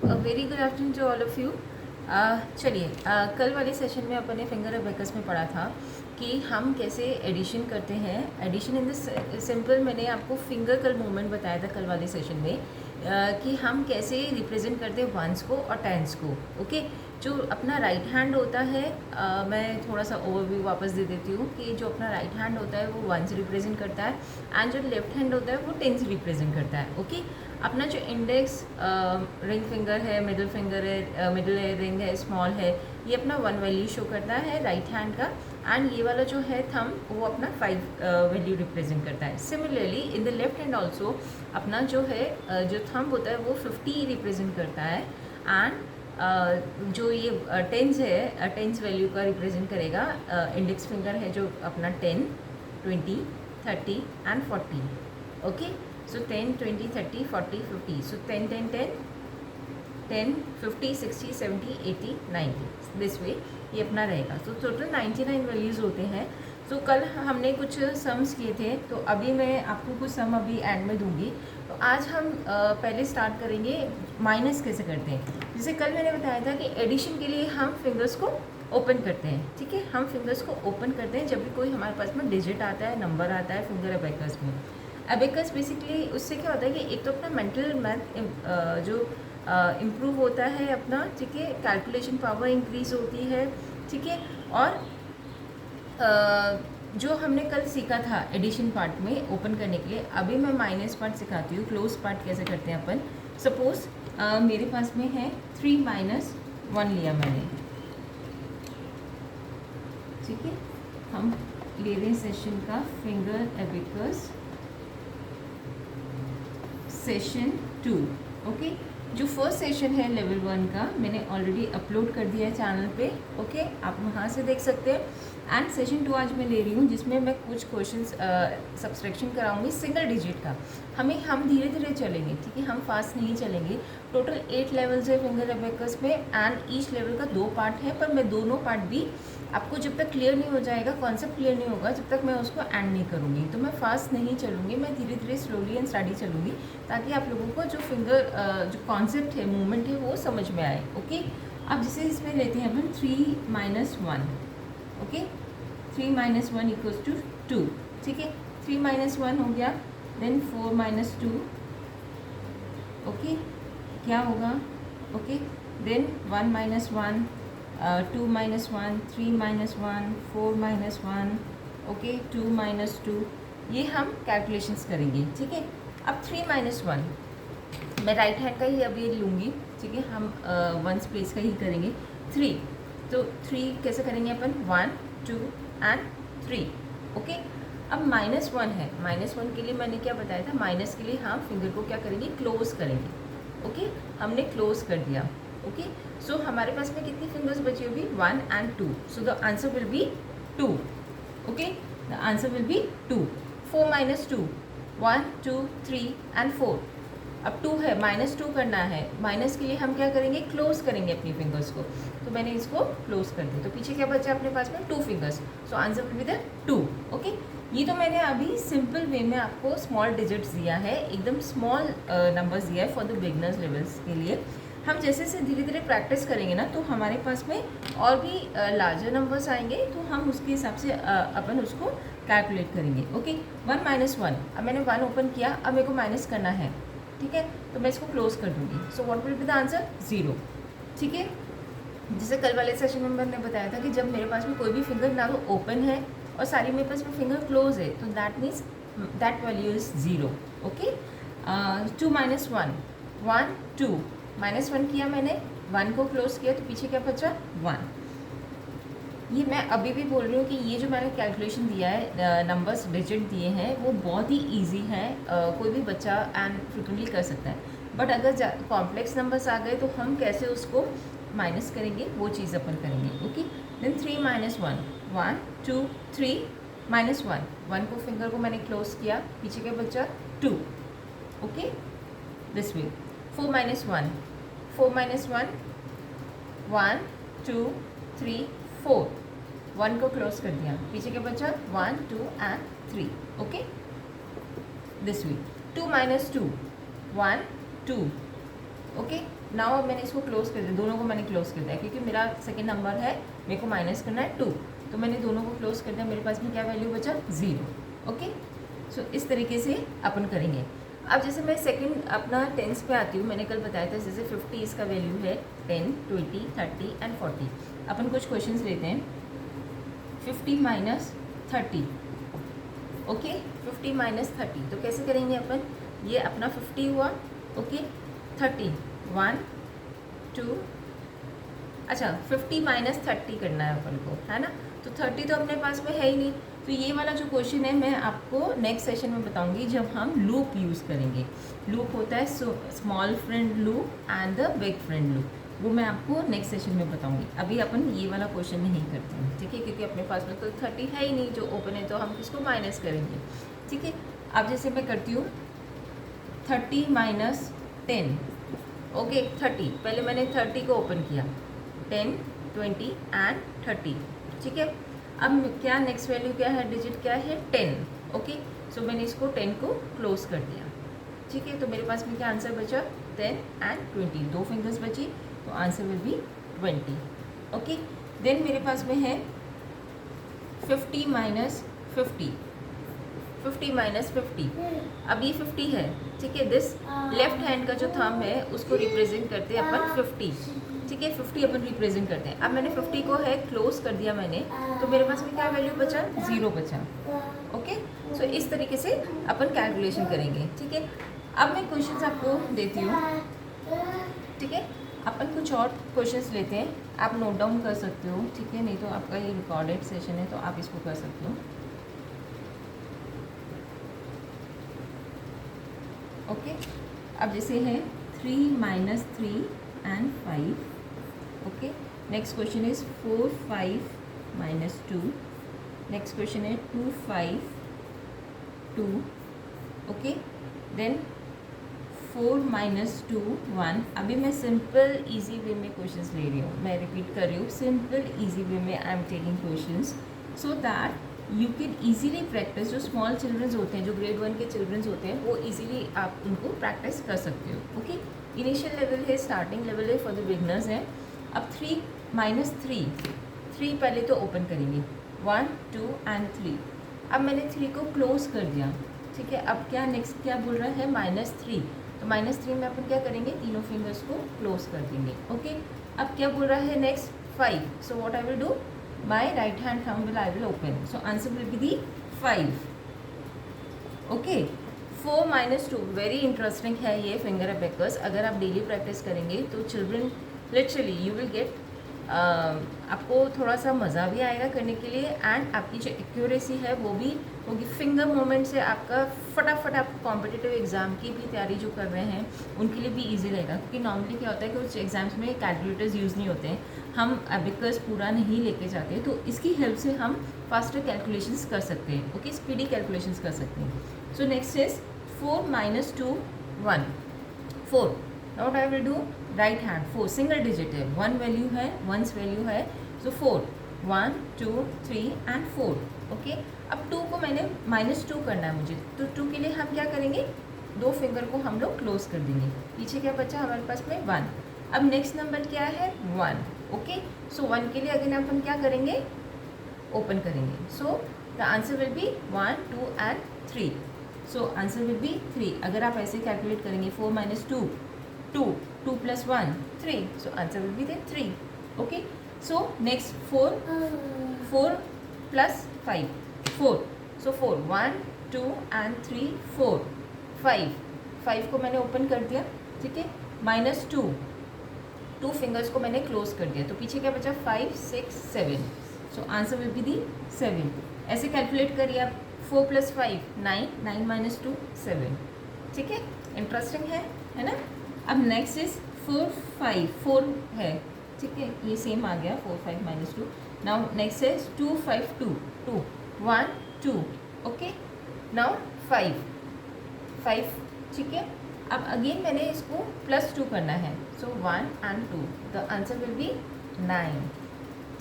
Very good afternoon to all of you. चलिए, कल वाले सेशन में अपन ने फिंगर अबेकस में पढ़ा था कि हम कैसे एडिशन करते हैं। एडिशन इन द सिंपल मैंने आपको फिंगर कल मूवमेंट बताया था कल वाले सेशन में, कि हम कैसे रिप्रेजेंट करते हैं वंस को और टेंस को। ओके, जो अपना राइट हैंड होता है, मैं थोड़ा सा ओवरव्यू वापस दे देती हूँ कि जो अपना राइट हैंड होता है वो वंस रिप्रेजेंट करता है, एंड जो लेफ्ट हैंड होता है वो टेंस रिप्रेजेंट करता है। ओके, अपना जो इंडेक्स रिंग फिंगर है, मिडिल फिंगर है, मिडिल रिंग है, स्मॉल है, ये अपना 1 वैल्यू शो करता है राइट हैंड का, एंड ये वाला जो है थंब वो अपना 5 वैल्यू रिप्रेजेंट करता है। Similarly in the left hand also अपना जो है जो थंब होता है वो 50 रिप्रेजेंट करता है, एंड जो ये टेंस है, टेंस वैल्यू का रिप्रेजेंट करेगा। इंडेक्स फिंगर है जो अपना 10, 20, 30 and 40। Okay, so 10, 20, 30, 40, 50, so 10, 10, 10, 10, 50, 60, 70, 80, 90, this way ये अपना रहेगा। तो टोटल 99 वैल्यूज़ होते हैं। तो कल हमने कुछ सम्स किए थे, तो अभी मैं आपको कुछ सम अभी एंड में दूंगी। तो आज हम पहले स्टार्ट करेंगे माइनस कैसे करते हैं। जैसे कल मैंने बताया था कि एडिशन के लिए हम फिंगर्स को ओपन करते हैं। ठीक है, हम फिंगर्स को ओपन करते हैं जब भी कोई हमारे पास में डिजिट आता है, नंबर आता है फिंगर अबेकस में। अबेकस बेसिकली उससे क्या होता है कि एक तो अपना मेंटल मैथ जो इम्प्रूव होता है अपना, ठीक है, कैलकुलेशन पावर इंक्रीज होती है, ठीक है। और जो हमने कल सीखा था एडिशन पार्ट में ओपन करने के लिए, अभी मैं माइनस पार्ट सिखाती हूँ, क्लोज पार्ट कैसे करते हैं अपन। सपोज मेरे पास में है 3 - 1 लिया मैंने, ठीक है। हम ले रहे हैं सेशन का फिंगर अबेकस सेशन 2। ओके, जो फर्स्ट सेशन है लेवल 1 का मैंने ऑलरेडी अपलोड कर दिया है चैनल पे। ओके, आप वहाँ से देख सकते हैं। एंड सेशन 2 आज मैं ले रही हूँ जिसमें मैं कुछ क्वेश्चंस सब्सट्रैक्शन कराऊंगी सिंगल डिजिट का। हम धीरे धीरे चलेंगे, ठीक है, हम फास्ट नहीं चलेंगे। टोटल 8 लेवल्स है फिंगर अबेकस में, एंड ईच लेवल का 2 पार्ट है, पर मैं दोनों पार्ट भी आपको जब तक क्लियर नहीं हो जाएगा, कॉन्सेप्ट क्लियर नहीं होगा, जब तक मैं उसको एंड नहीं करूँगी। तो मैं फास्ट नहीं चलूँगी, मैं धीरे धीरे स्लोली एंड स्टडी चलूँगी, ताकि आप लोगों को जो फिंगर जो कॉन्सेप्ट है, मूवमेंट है, वो समझ में आए। ओके, अब जैसे इसमें लेते हैं अपन 3 - 1। ओके, 3 - 1 = 2, ठीक है। 3 - 1 हो गया, देन 4 - 2। ओके, क्या होगा? Okay, then 1 - 1, 2 - 1, 3 - 1, 4 - 1, okay, 2 - 2। ये हम कैलकुलेशंस करेंगे, ठीक है। अब 3 - 1 मैं राइट हैंड का ही अभी लूँगी, ठीक है, हम वंस प्लेस का ही करेंगे। 3, तो 3 कैसे करेंगे अपन? 1, 2 एंड 3। ओके, अब -1 है, -1 के लिए मैंने क्या बताया था, माइनस के लिए हम फिंगर को क्या करेंगे? क्लोज करेंगे। ओके, हमने क्लोज कर दिया। ओके, सो हमारे पास में कितनी फिंगर्स बची होगी? 1 and 2, so the answer will B 2। Okay, the answer will B 2। 4 - 2, 1, 2, 3 and 4। अब 2 है, -2 करना है, माइनस के लिए हम क्या करेंगे? क्लोज करेंगे अपनी फिंगर्स को। तो मैंने इसको क्लोज कर दिया, तो पीछे क्या बचा अपने पास में? 2 fingers, so answer will be the 2। Okay, ये तो मैंने अभी सिंपल वे में आपको स्मॉल डिजिट्स दिया है, एकदम स्मॉल नंबर्स दिया है फॉर द बिगनर्स लेवल्स के लिए। हम जैसे जैसे धीरे धीरे प्रैक्टिस करेंगे ना, तो हमारे पास में और भी लार्जर नंबर्स आएंगे, तो हम उसके हिसाब से अपन उसको कैलकुलेट करेंगे। ओके, 1 - 1, अब मैंने 1 ओपन किया, अब मेरे को माइनस करना है, ठीक है, तो मैं इसको क्लोज कर दूंगी। So what will be the answer? 0, ठीक है। जैसे कल वाले सेशन में मैंने बताया था कि जब मेरे पास में कोई भी फिंगर ना तो ओपन है और सारी मेरे पास में फिंगर क्लोज है, तो that means that value is 0। Okay, 2 - 1, 1, 2, -1 किया मैंने, 1 को क्लोज किया, तो पीछे क्या बचा? 1। ये मैं अभी भी बोल रही हूँ कि ये जो मैंने कैलकुलेशन दिया है, नंबर्स डिजिट दिए हैं, वो बहुत ही इजी है, कोई भी बच्चा एंड फ्रिक्वेंटली कर सकता है। बट अगर कॉम्प्लेक्स नंबर्स आ गए तो हम कैसे उसको माइनस करेंगे, वो चीज़ अपन करेंगे। ओके, देन 3 - 1, 1, 2, 3 -1, 1 को फिंगर को मैंने क्लोज किया, पीछे क्या बचा? 2। Okay, this way. 4 - 1, 4 - 1, 1, 2, 3, 4, 1 को क्लोज कर दिया, पीछे क्या बचा? 1, 2 and 3। Okay, this way. 2 - 2, 1, 2। Okay, now अब मैंने इसको क्लोज कर दिया, दोनों को मैंने क्लोज कर दिया क्योंकि मेरा सेकेंड नंबर है, मेरे को माइनस करना है 2, तो मैंने दोनों को क्लोज कर दिया, मेरे पास में क्या वैल्यू बचा 0। ओके, सो इस तरीके से अपन करेंगे। अब जैसे मैं सेकंड अपना टेंस पे आती हूँ, मैंने कल बताया था जैसे 50 इसका वैल्यू है 10, 20, 30 एंड 40। अपन कुछ क्वेश्चंस लेते हैं। 50 माइनस 30, ओके 50 माइनस 30, तो कैसे करेंगे अपन, ये अपना 50 हुआ, ओके 30 1 2, अच्छा 50 माइनस 30 करना है अपन को, है ना, तो 30 तो अपने पास में है ही नहीं, तो ये वाला जो क्वेश्चन है मैं आपको नेक्स्ट सेशन में बताऊंगी जब हम लूप यूज़ करेंगे। लूप होता है small friend loop and the big friend loop, वो मैं आपको नेक्स्ट सेशन में बताऊंगी। अभी अपन ये वाला क्वेश्चन नहीं करते हैं, ठीक है, क्योंकि अपने पास में तो 30 है ही नहीं जो ओपन है, तो हम किसको माइनस करेंगे, ठीक है। अब जैसे मैं करती हूँ 30 माइनस 10, ओके 30, पहले मैंने 30 को ओपन किया, 10 20 एंड 30, ठीक है। अब क्या नेक्स्ट वैल्यू क्या है, डिजिट क्या है 10, ओके, सो मैंने इसको 10 को क्लोज कर दिया, ठीक है। तो मेरे पास में क्या आंसर बचा 10 एंड 20, 2 फिंगर्स बची, तो answer will be 20, okay. Then मेरे पास में है 50 माइनस 50, 50 माइनस 50, अब ये 50 है, ठीक है, दिस लेफ्ट हैंड का जो थंब है उसको रिप्रेजेंट करते हैं अपन 50, ठीक है, 50 अपन रिप्रेजेंट करते हैं। अब मैंने 50 को है क्लोज कर दिया मैंने, तो मेरे पास में क्या वैल्यू बचा 0 बचा, ओके। सो इस तरीके से अपन कैलकुलेशन करेंगे, ठीक है। अब मैं क्वेश्चंस आपको देती हूँ, ठीक है, अपन कुछ और क्वेश्चंस लेते हैं, आप नोट डाउन कर सकते हो, ठीक है, नहीं तो आपका ये रिकॉर्डेड सेशन है तो आप इसको कर सकते हो, ओके। अब जैसे है 3 minus 3 and 5, okay. Next question is 4 5 minus 2, next question है 2 5 2, ओके। Then 4 minus 2 1। अभी मैं सिंपल इजी वे में क्वेश्चंस ले रही हूँ, मैं रिपीट कर रही हूँ, सिंपल इजी वे में I am taking questions so that you can easily practice. जो स्मॉल चिल्ड्रंस होते हैं, जो ग्रेड 1 के चिल्ड्रंस होते हैं, वो ईजिली आप उनको प्रैक्टिस कर सकते हो, ओके। इनिशियल लेवल है, स्टार्टिंग लेवल है, फॉर द बिगनर्स है। अब 3 माइनस 3 पहले तो ओपन करेंगे, 1 2 एंड 3। अब मैंने 3 को क्लोज कर दिया, ठीक है। अब क्या नेक्स्ट क्या बोल रहा है -3, तो -3 में अपन क्या करेंगे, तीनों फिंगर्स को क्लोज कर देंगे, ओके। अब क्या बोल रहा है next 5, so what I will do, my right hand thumb will I will open, so answer will be the 5, okay. 4 minus 2 very interesting है ये फिंगर अबेकस। अगर आप डेली प्रैक्टिस करेंगे तो children literally you will get, आपको थोड़ा सा मज़ा भी आएगा करने के लिए, एंड आपकी जो एक्यूरेसी है वो भी होगी। फिंगर मूवमेंट से आपका फटाफट आप कॉम्पिटिटिव एग्ज़ाम की भी तैयारी जो कर रहे हैं उनके लिए भी इजी रहेगा, क्योंकि नॉर्मली क्या होता है कि कुछ एग्जाम्स में कैलकुलेटर्स यूज़ नहीं होते हैं, हम अबेकस पूरा नहीं लेके जाते, तो इसकी हेल्प से हम फास्टर कैलकुलेशंस कर सकते हैं, ओके, स्पीडी कैलकुलेशंस कर सकते हैं। So next is 4 minus 2 1, 4। Now what I will do, right hand 4 single digit है, 1 वैल्यू है, 1 वैल्यू है, सो 4 1 2 3 एंड 4, ओके। अब 2 को मैंने -2 करना है मुझे, तो 2 के लिए हम क्या करेंगे, 2 फिंगर को हम लोग क्लोज कर देंगे, पीछे क्या बचा हमारे पास में 1। अब नेक्स्ट नंबर क्या है 1, ओके। सो 1 के लिए अगेन अपन क्या करेंगे, ओपन करेंगे, so the answer will B 1 2 and 3, so answer will B 3। अगर आप ऐसे कैलकुलेट करेंगे 4 minus 2 2 2 plus 1 3, so answer will B 3, okay. So next 4 plus 5 4, so 4 1 2 and 3 4 5 को मैंने ओपन कर दिया, ठीक है, -2 2 फिंगर्स को मैंने क्लोज कर दिया, तो पीछे क्या बचा 5 6 7, so answer will be the 7। ऐसे कैलकुलेट करिए आप, 4 प्लस 5 9 9 माइनस 2 7, ठीक है, इंटरेस्टिंग है ना। अब नेक्स्ट इज 4 5 4 है, ठीक है, ये सेम आ गया 4 5 minus 2। Now next is 2 5 2 2 1 2, okay. Now 5, ठीक है। अब अगेन मैंने इसको +2 करना है, सो 1 and 2, the answer will B 9,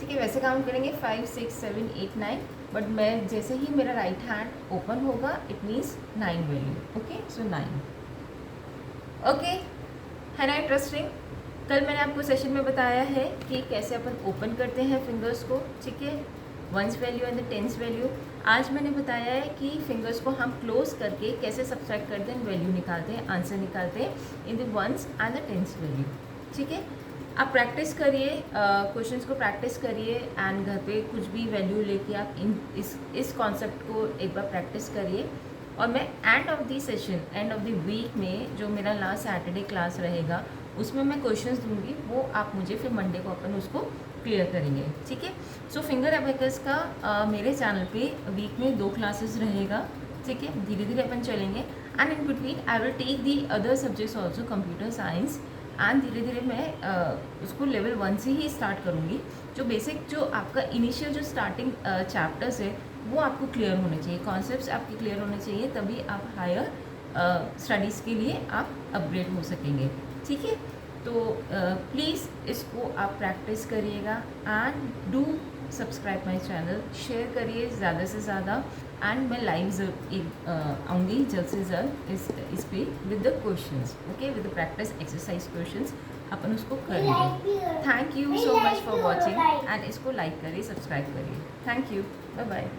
ठीक है। वैसे काउंट करेंगे 5 6 7 8 9, बट मैं जैसे ही मेरा राइट हैंड ओपन होगा it means 9 value, okay, so 9, okay, है ना इंटरेस्टिंग। कल मैंने आपको सेशन में बताया है कि कैसे अपन ओपन करते हैं फिंगर्स को, ठीक है, ones value and the tens value. आज मैंने बताया है कि फिंगर्स को हम क्लोज करके कैसे सब्सट्रैक्ट करते हैं, वैल्यू निकालते हैं, आंसर निकालते हैं in the ones and the tens value, ठीक है। आप प्रैक्टिस करिए, क्वेश्चंस को प्रैक्टिस करिए एंड घर पे कुछ भी वैल्यू लेके आप इस कॉन्सेप्ट को एक बार प्रैक्टिस करिए। और मैं end of the session, end of the week में जो मेरा लास्ट सैटरडे क्लास रहेगा उसमें मैं क्वेश्चंस दूंगी, वो आप मुझे फिर मंडे को अपन उसको क्लियर करेंगे, ठीक है। सो फिंगर अबेकस का मेरे चैनल पे वीक में 2 क्लासेस रहेगा, ठीक है। धीरे धीरे अपन चलेंगे and in between I will take the other subjects also, computer science, and धीरे धीरे मैं उसको लेवल 1 से ही स्टार्ट करूँगी। जो बेसिक, जो आपका इनिशियल जो स्टार्टिंग चैप्टर्स है वो आपको क्लियर होने चाहिए, कॉन्सेप्ट्स आपके क्लियर होने चाहिए, तभी आप हायर स्टडीज़ के लिए आप अपग्रेड हो सकेंगे, ठीक है। तो प्लीज़ इसको आप प्रैक्टिस करिएगा and do subscribe my channel, share करिए ज़्यादा से ज़्यादा, एंड मैं लाइव आऊँगी जल्द से जल्द इस पे with the questions, okay, with the practice exercise questions अपन उसको करेंगे। Thank you so much for watching, and इसको लाइक करिए, सब्सक्राइब करिए। Thank you, bye bye.